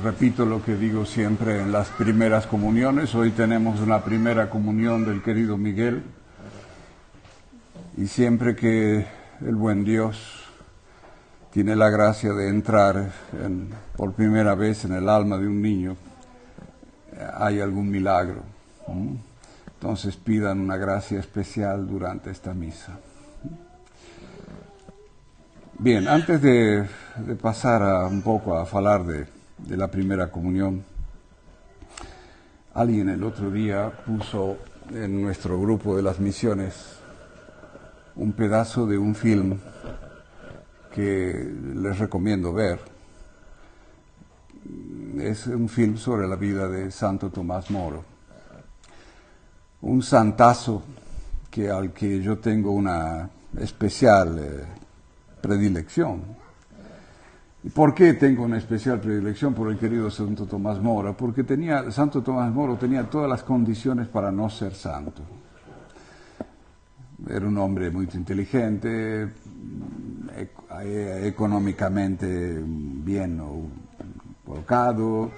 Repito lo que digo siempre en las primeras comuniones. Hoy tenemos una primera comunión del querido Miguel. Y siempre que el buen Dios tiene la gracia de entrar por primera vez en el alma de un niño, hay algún milagro. Entonces pidan una gracia especial durante esta misa. Bien, antes de pasar un poco a hablar de la primera comunión, alguien el otro día puso en nuestro grupo de las misiones un pedazo de un film que les recomiendo ver. Es un film sobre la vida de Santo Tomás Moro, un santazo al que yo tengo una especial predilección. ¿Y por qué tengo una especial predilección por el querido Santo Tomás Moro? Porque Santo Tomás Moro tenía todas las condiciones para no ser santo. Era un hombre muy inteligente, económicamente bien colocado,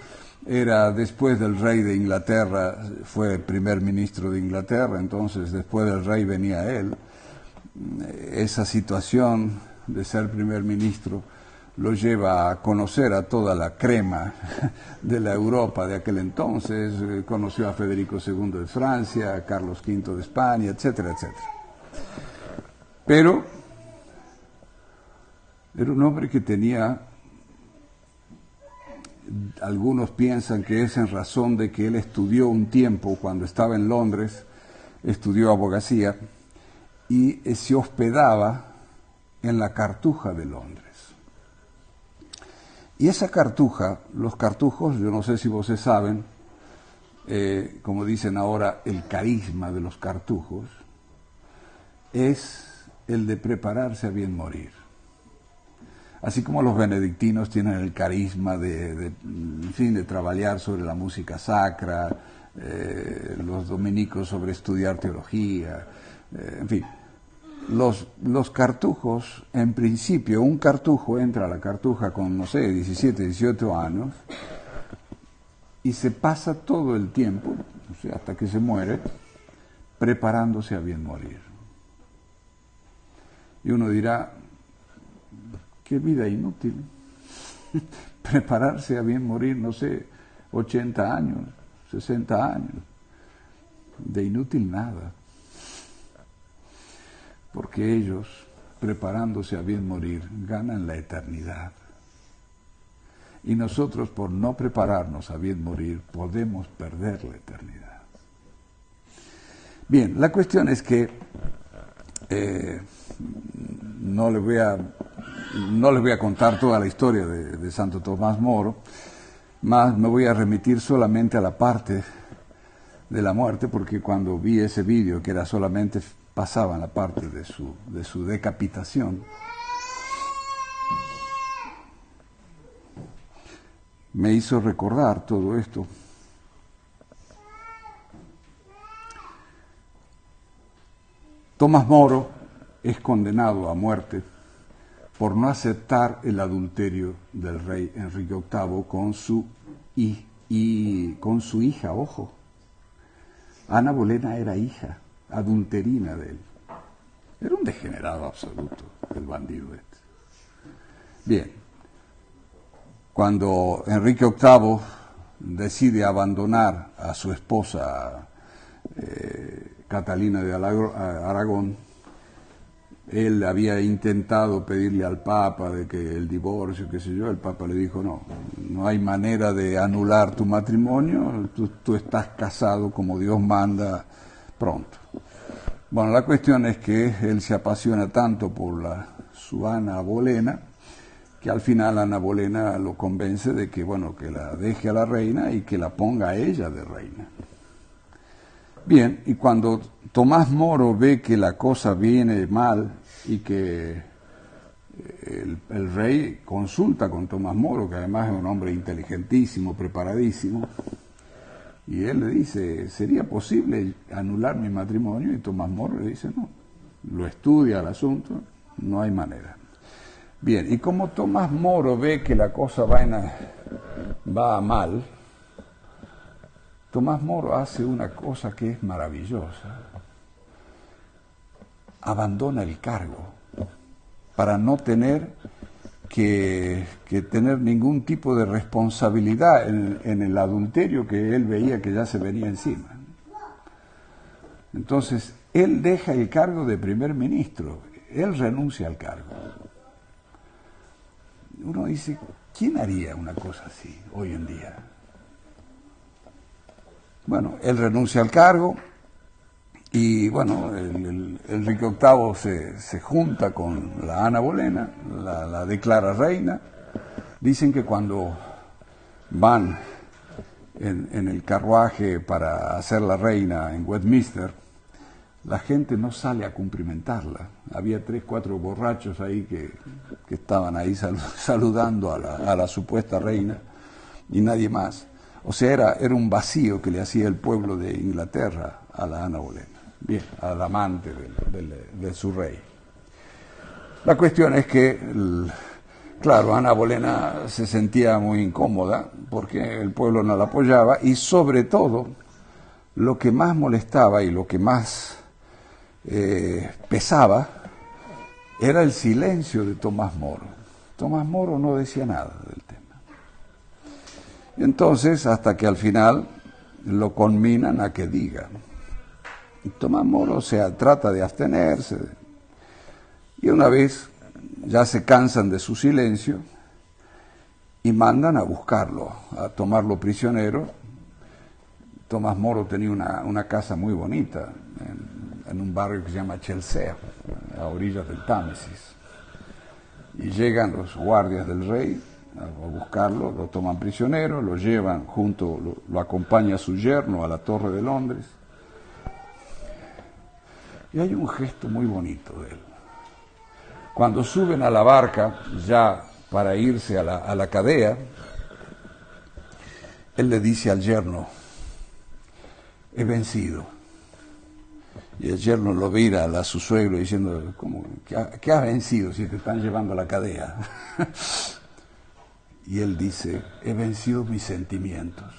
era después del rey de Inglaterra, fue primer ministro de Inglaterra, entonces después del rey venía él. Esa situación de ser primer ministro lo lleva a conocer a toda la crema de la Europa de aquel entonces, conoció a Federico II de Francia, a Carlos V de España, etcétera, etcétera. Pero era un hombre que tenía, algunos piensan que es en razón de que él estudió un tiempo, cuando estaba en Londres, estudió abogacía, y se hospedaba en la Cartuja de Londres. Y esa cartuja, los cartujos, yo no sé si ustedes saben, como dicen ahora, el carisma de los cartujos es el de prepararse a bien morir. Así como los benedictinos tienen el carisma de trabajar sobre la música sacra, los dominicos sobre estudiar teología, en fin. Los cartujos, en principio, un cartujo entra a la cartuja con, 17, 18 años y se pasa todo el tiempo, hasta que se muere, preparándose a bien morir. Y uno dirá, qué vida inútil, prepararse a bien morir, 80 años, 60 años, de inútil nada. Porque ellos, preparándose a bien morir, ganan la eternidad. Y nosotros, por no prepararnos a bien morir, podemos perder la eternidad. Bien, la cuestión es que no les voy a contar toda la historia de Santo Tomás Moro, más me voy a remitir solamente a la parte de la muerte, porque cuando vi ese vídeo, que era solamente pasaban la parte de su decapitación, me hizo recordar todo esto. Tomás Moro es condenado a muerte por no aceptar el adulterio del rey Enrique VIII con su hija, ojo. Ana Bolena era hija adulterina de él. Era un degenerado absoluto, el bandido este. Bien, cuando Enrique VIII decide abandonar a su esposa Catalina de Aragón, él había intentado pedirle al Papa de que el divorcio, qué sé yo, el Papa le dijo, no hay manera de anular tu matrimonio, tú estás casado como Dios manda, pronto. Bueno, la cuestión es que él se apasiona tanto por su Ana Bolena, que al final Ana Bolena lo convence de que, que la deje a la reina y que la ponga a ella de reina. Bien, y cuando Tomás Moro ve que la cosa viene mal y que el rey consulta con Tomás Moro, que además es un hombre inteligentísimo, preparadísimo, y él le dice, ¿sería posible anular mi matrimonio? Y Tomás Moro le dice, no, lo estudia el asunto, no hay manera. Bien, y como Tomás Moro ve que la cosa va mal, Tomás Moro hace una cosa que es maravillosa. Abandona el cargo para no tener que tener ningún tipo de responsabilidad en el adulterio que él veía que ya se venía encima. Entonces, él deja el cargo de primer ministro, él renuncia al cargo. Uno dice, ¿quién haría una cosa así hoy en día? Bueno, él renuncia al cargo y bueno, Enrique VIII se junta con la Ana Bolena, la declara reina. Dicen que cuando van en el carruaje para hacer la reina en Westminster, la gente no sale a cumplimentarla. Había 3, 4 borrachos ahí que estaban ahí saludando a la supuesta reina y nadie más. O sea, era un vacío que le hacía el pueblo de Inglaterra a la Ana Bolena, bien, al amante de su rey. La cuestión es que, claro, Ana Bolena se sentía muy incómoda porque el pueblo no la apoyaba y sobre todo lo que más molestaba y lo que más pesaba era el silencio de Tomás Moro. Tomás Moro no decía nada del tema. Entonces, hasta que al final lo conminan a que diga. Y Tomás Moro trata de abstenerse. Y una vez ya se cansan de su silencio y mandan a buscarlo, a tomarlo prisionero. Tomás Moro tenía una casa muy bonita en un barrio que se llama Chelsea, a orillas del Támesis. Y llegan los guardias del rey a buscarlo, lo toman prisionero, lo llevan lo acompaña su yerno a la Torre de Londres. Y hay un gesto muy bonito de él. Cuando suben a la barca, ya para irse a la cadea, él le dice al yerno, he vencido. Y el yerno lo mira a su suegro diciendo, ¿cómo? ¿Qué has vencido si te están llevando a la cadea? Y él dice, he vencido mis sentimientos.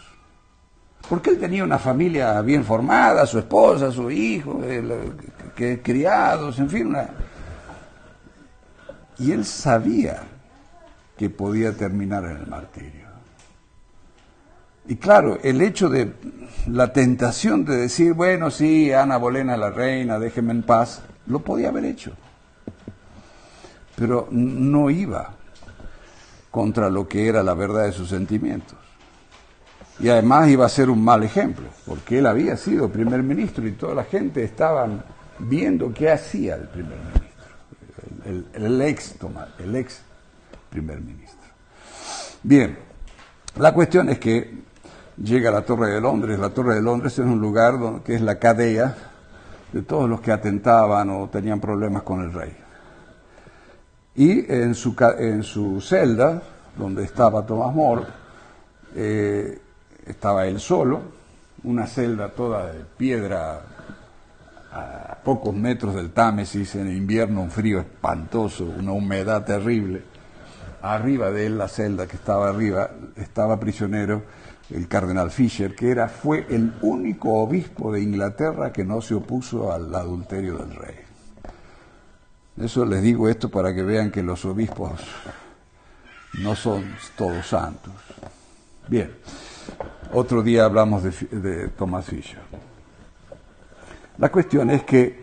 Porque él tenía una familia bien formada, su esposa, su hijo, criados, en fin. Y él sabía que podía terminar en el martirio. Y claro, el hecho de la tentación de decir, bueno, sí, Ana Bolena es la reina, déjeme en paz, lo podía haber hecho. Pero no iba contra lo que era la verdad de sus sentimientos. Y además iba a ser un mal ejemplo, porque él había sido primer ministro y toda la gente estaban viendo qué hacía el primer ministro, el ex primer ministro. Bien, la cuestión es que llega a la Torre de Londres. La Torre de Londres es un lugar que es la cadea de todos los que atentaban o tenían problemas con el rey. Y en su celda, donde estaba Tomás Moro, estaba él solo, una celda toda de piedra a pocos metros del Támesis, en invierno un frío espantoso, una humedad terrible. Arriba de él, la celda que estaba arriba, estaba prisionero el cardenal Fisher, que fue el único obispo de Inglaterra que no se opuso al adulterio del rey. Eso les digo esto para que vean que los obispos no son todos santos. Bien, otro día hablamos de Thomas Fisher. La cuestión es que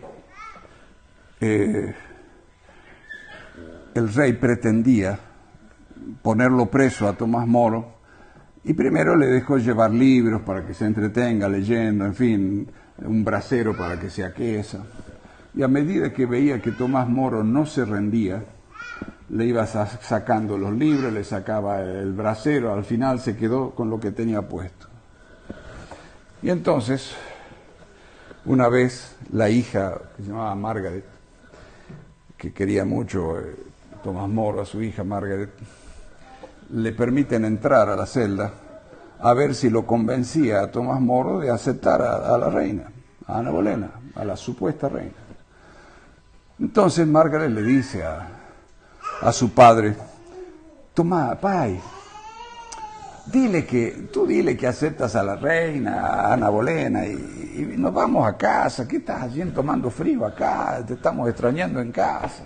el rey pretendía ponerlo preso a Tomás Moro y primero le dejó llevar libros para que se entretenga leyendo, en fin, un brasero para que se aqueza. Y a medida que veía que Tomás Moro no se rendía, le iba sacando los libros, le sacaba el brasero, al final se quedó con lo que tenía puesto. Y entonces, una vez, la hija, que se llamaba Margaret, que quería mucho Tomás Moro, a su hija Margaret, le permiten entrar a la celda a ver si lo convencía a Tomás Moro de aceptar a la reina, a Ana Bolena, a la supuesta reina. Entonces Margaret le dice a a su padre: Tomás, pai, tú dile que aceptas a la reina, a Ana Bolena, y nos vamos a casa. ¿Qué estás haciendo tomando frío acá? Te estamos extrañando en casa.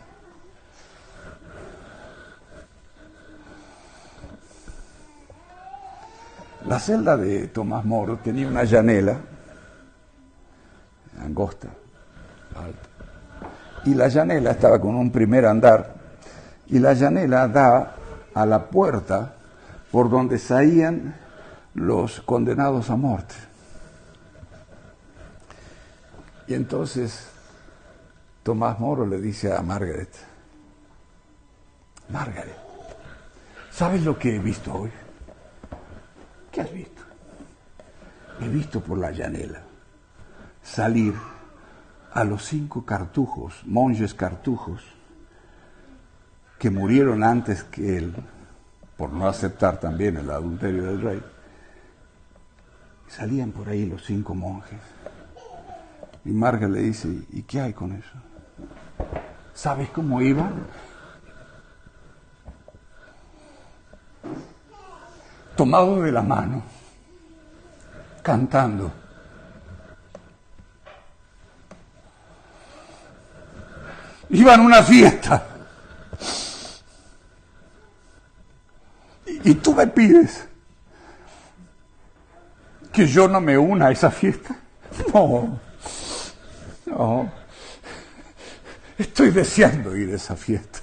La celda de Tomás Moro tenía una llanela angosta, alta, y la llanela estaba con un primer andar, y la llanela da a la puerta por donde salían los condenados a muerte. Y entonces Tomás Moro le dice a Margaret: Margaret, ¿sabes lo que he visto hoy? ¿Qué has visto? He visto por la llanela salir a los 5 cartujos, monjes cartujos, que murieron antes que él, por no aceptar también el adulterio del rey. Salían por ahí los 5 monjes. Y Margaret le dice: ¿y qué hay con eso? ¿Sabes cómo iban? Tomados de la mano, cantando. Iban a una fiesta. Y tú me pides que yo no me una a esa fiesta. No. Estoy deseando ir a esa fiesta.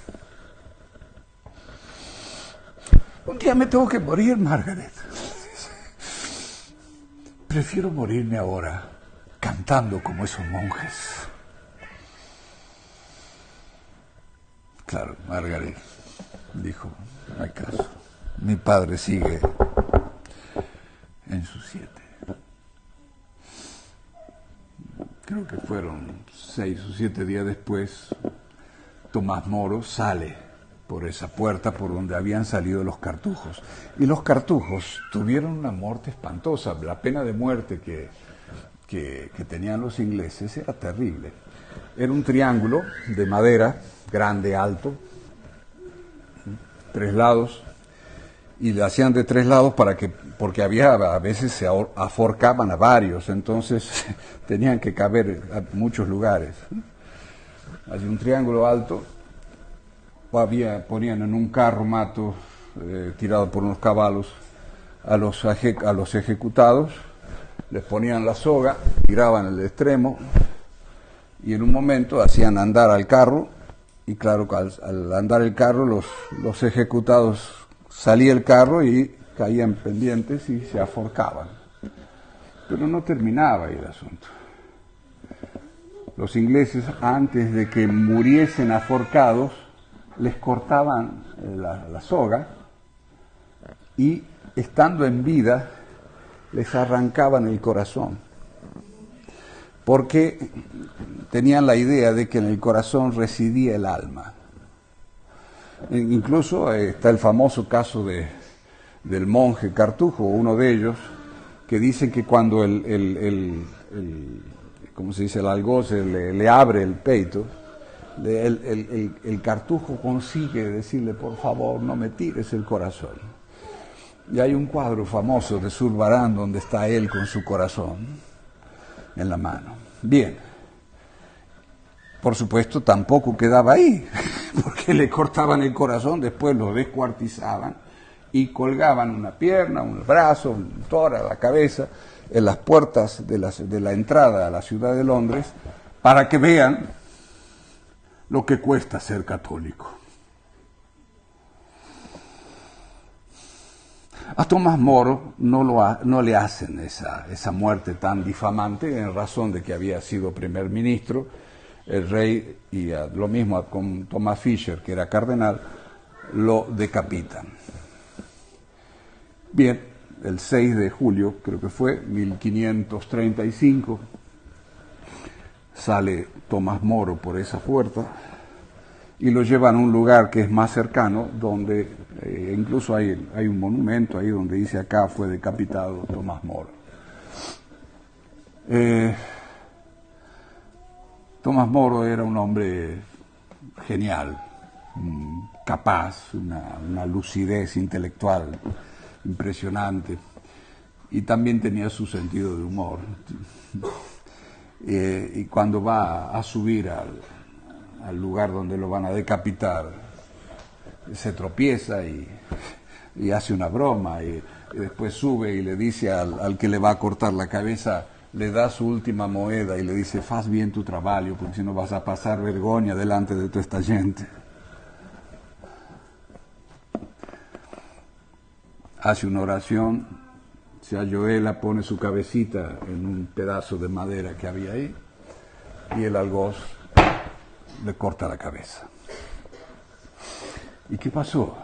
Un día me tengo que morir, Margaret. Prefiero morirme ahora cantando como esos monjes. Claro, Margaret dijo: no hay caso. Mi padre sigue en sus 7. Creo que fueron 6 o 7 días después, Tomás Moro sale por esa puerta por donde habían salido los cartujos. Y los cartujos tuvieron una muerte espantosa. La pena de muerte que tenían los ingleses era terrible. Era un triángulo de madera, grande, alto, 3 lados, y le hacían de 3 lados porque a veces se aforcaban a varios, entonces tenían que caber a muchos lugares. Hay un triángulo alto, ponían en un carro mato tirado por unos caballos a los ejecutados, les ponían la soga, tiraban el extremo, y en un momento hacían andar al carro, y claro, al andar el carro, los ejecutados, salía el carro y caían pendientes y se aforcaban. Pero no terminaba ahí el asunto. Los ingleses, antes de que muriesen aforcados, les cortaban la soga y, estando en vida, les arrancaban el corazón, porque tenían la idea de que en el corazón residía el alma. Incluso está el famoso caso del monje cartujo, uno de ellos, que dicen que cuando ¿cómo se dice?, el algoz le abre el peito, el cartujo consigue decirle: por favor, no me tires el corazón. Y hay un cuadro famoso de Zurbarán donde está él con su corazón en la mano. Bien, por supuesto tampoco quedaba ahí, porque le cortaban el corazón, después lo descuartizaban y colgaban una pierna, un brazo, un tórax, la cabeza, en las puertas de la entrada a la ciudad de Londres, para que vean lo que cuesta ser católico. A Tomás Moro no le hacen esa muerte tan difamante, en razón de que había sido primer ministro, el rey, y lo mismo con Thomas Fisher, que era cardenal, lo decapitan. Bien, el 6 de julio, creo que fue, 1535, sale Tomás Moro por esa puerta y lo llevan a un lugar que es más cercano, donde incluso hay un monumento ahí donde dice: acá fue decapitado Tomás Moro. Tomás Moro era un hombre genial, capaz, una lucidez intelectual impresionante, y también tenía su sentido de humor. Y cuando va a subir al lugar donde lo van a decapitar, se tropieza y hace una broma, y después sube y le dice al que le va a cortar la cabeza, le da su última moneda y le dice: faz bien tu trabajo, porque si no vas a pasar vergüenza delante de toda esta gente. Hace una oración, se ayoela, pone su cabecita en un pedazo de madera que había ahí, y el algoz le corta la cabeza. ¿Y qué pasó?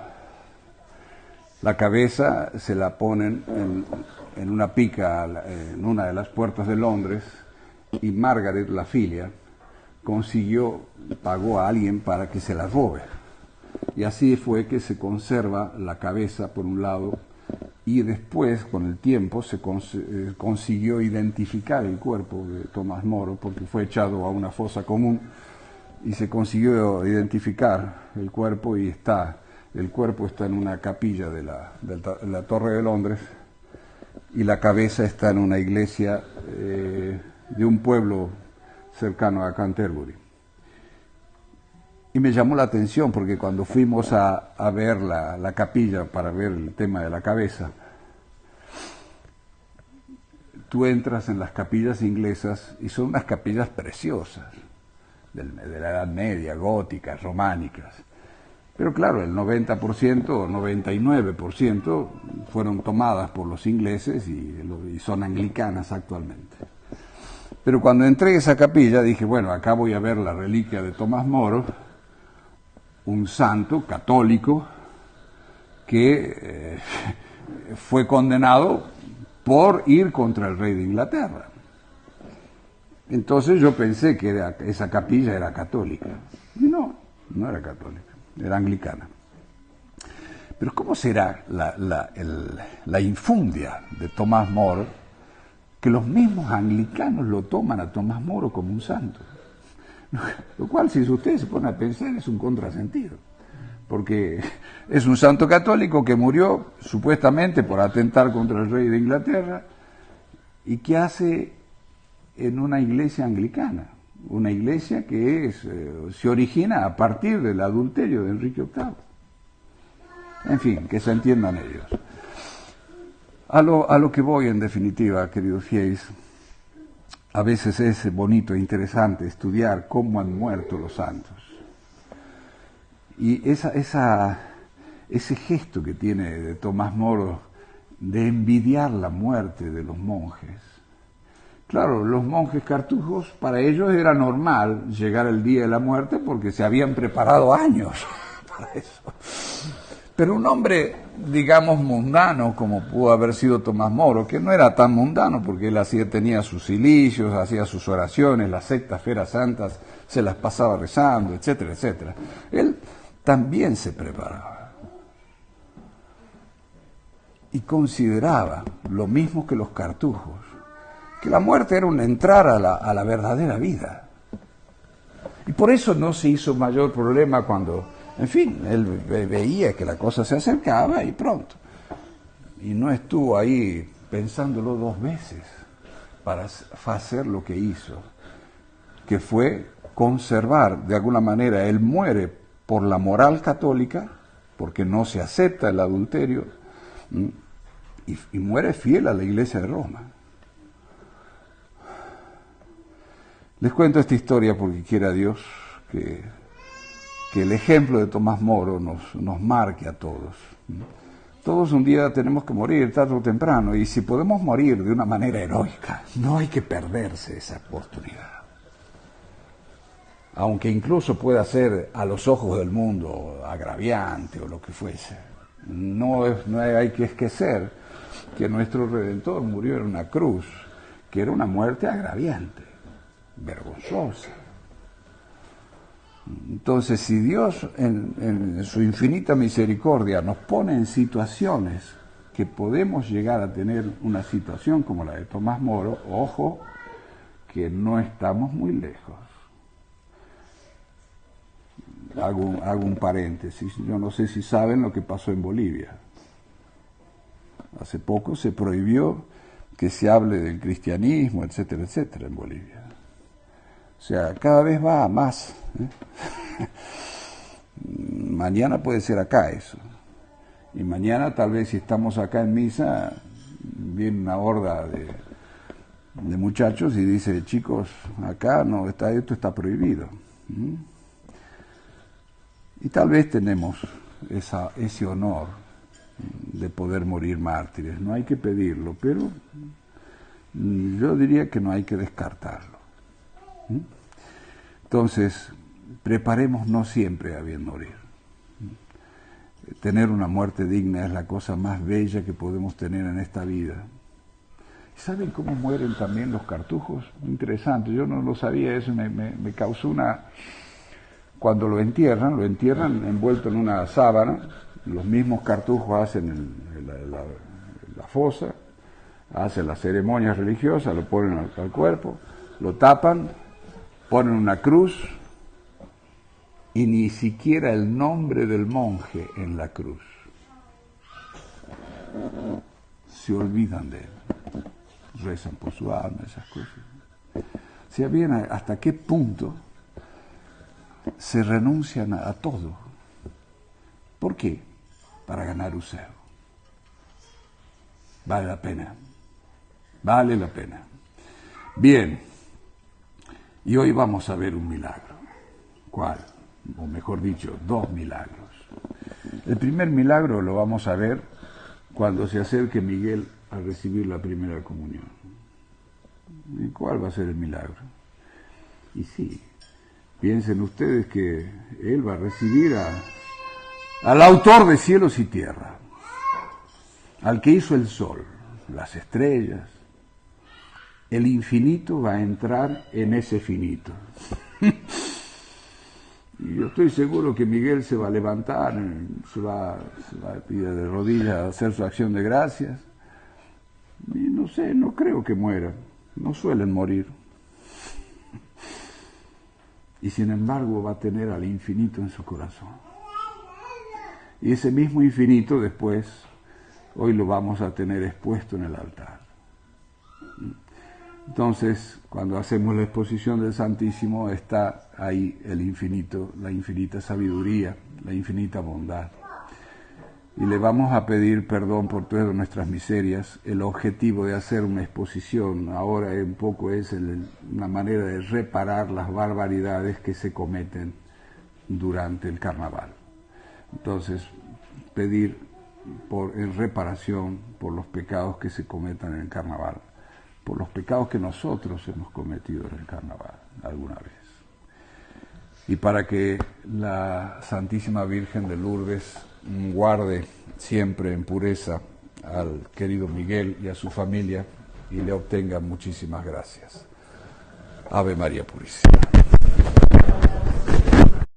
La cabeza se la ponen en una pica en una de las puertas de Londres, y Margaret, la filia, pagó a alguien para que se la robe. Y así fue que se conserva la cabeza por un lado, y después, con el tiempo, se consiguió identificar el cuerpo de Tomás Moro, porque fue echado a una fosa común, y se consiguió identificar el cuerpo, y el cuerpo está en una capilla de la Torre de Londres, y la cabeza está en una iglesia de un pueblo cercano a Canterbury. Y me llamó la atención porque cuando fuimos a ver la capilla para ver el tema de la cabeza, tú entras en las capillas inglesas y son unas capillas preciosas, de la Edad Media, góticas, románicas. Pero claro, el 90% o 99% fueron tomadas por los ingleses y son anglicanas actualmente. Pero cuando entré a esa capilla dije, bueno, acá voy a ver la reliquia de Tomás Moro, un santo católico que fue condenado por ir contra el rey de Inglaterra. Entonces yo pensé que esa capilla era católica. Y no era católica, era anglicana. Pero ¿cómo será la infundia de Tomás Moro, que los mismos anglicanos lo toman a Tomás Moro como un santo? Lo cual, si ustedes se ponen a pensar, es un contrasentido, porque es un santo católico que murió supuestamente por atentar contra el rey de Inglaterra, y que hace en una iglesia anglicana, una iglesia que se origina a partir del adulterio de Enrique VIII. En fin, que se entiendan ellos. A lo que voy, en definitiva, queridos fieles, a veces es bonito e interesante estudiar cómo han muerto los santos. Y ese gesto que tiene de Tomás Moro de envidiar la muerte de los monjes. Claro, los monjes cartujos, para ellos era normal llegar el día de la muerte porque se habían preparado años para eso. Pero un hombre, digamos, mundano, como pudo haber sido Tomás Moro, que no era tan mundano porque él tenía sus cilicios, hacía sus oraciones, las sectas feras santas, se las pasaba rezando, etcétera, etcétera. Él también se preparaba. Y consideraba, lo mismo que los cartujos, que la muerte era un entrar a la verdadera vida. Y por eso no se hizo mayor problema cuando, en fin, él veía que la cosa se acercaba y pronto. Y no estuvo ahí pensándolo dos veces para hacer lo que hizo, que fue conservar, de alguna manera, él muere por la moral católica, porque no se acepta el adulterio, y muere fiel a la Iglesia de Roma. Les cuento esta historia porque quiera Dios que el ejemplo de Tomás Moro nos marque a todos. Todos un día tenemos que morir, tarde o temprano, y si podemos morir de una manera heroica, no hay que perderse esa oportunidad. Aunque incluso pueda ser a los ojos del mundo agraviante o lo que fuese. No hay que esquecer que nuestro Redentor murió en una cruz, que era una muerte agraviante, vergonzosa. Entonces, si Dios en su infinita misericordia nos pone en situaciones que podemos llegar a tener una situación como la de Tomás Moro, ojo, que no estamos muy lejos. hago un paréntesis. Yo no sé si saben lo que pasó en Bolivia. Hace poco se prohibió que se hable del cristianismo, etcétera, etcétera, en Bolivia. O sea, cada vez va a más. Mañana puede ser acá eso. Y mañana tal vez si estamos acá en misa, viene una horda de muchachos y dice, chicos, acá no está, esto está prohibido. Y tal vez tenemos ese honor de poder morir mártires. No hay que pedirlo, pero yo diría que no hay que descartarlo. Entonces, preparémonos siempre a bien morir. Tener una muerte digna es la cosa más bella que podemos tener en esta vida. ¿Saben cómo mueren también los cartujos? Interesante, yo no lo sabía, eso me causó una... Cuando lo entierran envuelto en una sábana, los mismos cartujos hacen la fosa, hacen las ceremonias religiosas, lo ponen al cuerpo, lo tapan, ponen una cruz y ni siquiera el nombre del monje en la cruz. Se olvidan de él. Rezan por su alma, esas cosas. O sea, bien, hasta qué punto se renuncian a todo. ¿Por qué? Para ganar un cero. Vale la pena. Vale la pena. Bien. Y hoy vamos a ver un milagro. ¿Cuál? O mejor dicho, dos milagros. El primer milagro lo vamos a ver cuando se acerque Miguel a recibir la primera comunión. ¿Y cuál va a ser el milagro? Y sí, piensen ustedes que él va a recibir al autor de cielos y tierra, al que hizo el sol, las estrellas. El infinito va a entrar en ese finito. Y yo estoy seguro que Miguel se va a levantar, se va a ir de rodillas a hacer su acción de gracias. Y no sé, no creo que muera. No suelen morir. Y sin embargo va a tener al infinito en su corazón. Y ese mismo infinito después, hoy lo vamos a tener expuesto en el altar. Entonces, cuando hacemos la exposición del Santísimo, está ahí el infinito, la infinita sabiduría, la infinita bondad. Y le vamos a pedir perdón por todas nuestras miserias. El objetivo de hacer una exposición ahora un poco es una manera de reparar las barbaridades que se cometen durante el carnaval. Entonces, pedir en reparación por los pecados que se cometan en el carnaval, por los pecados que nosotros hemos cometido en el carnaval alguna vez. Y para que la Santísima Virgen de Lourdes guarde siempre en pureza al querido Miguel y a su familia y le obtenga muchísimas gracias. Ave María Purísima.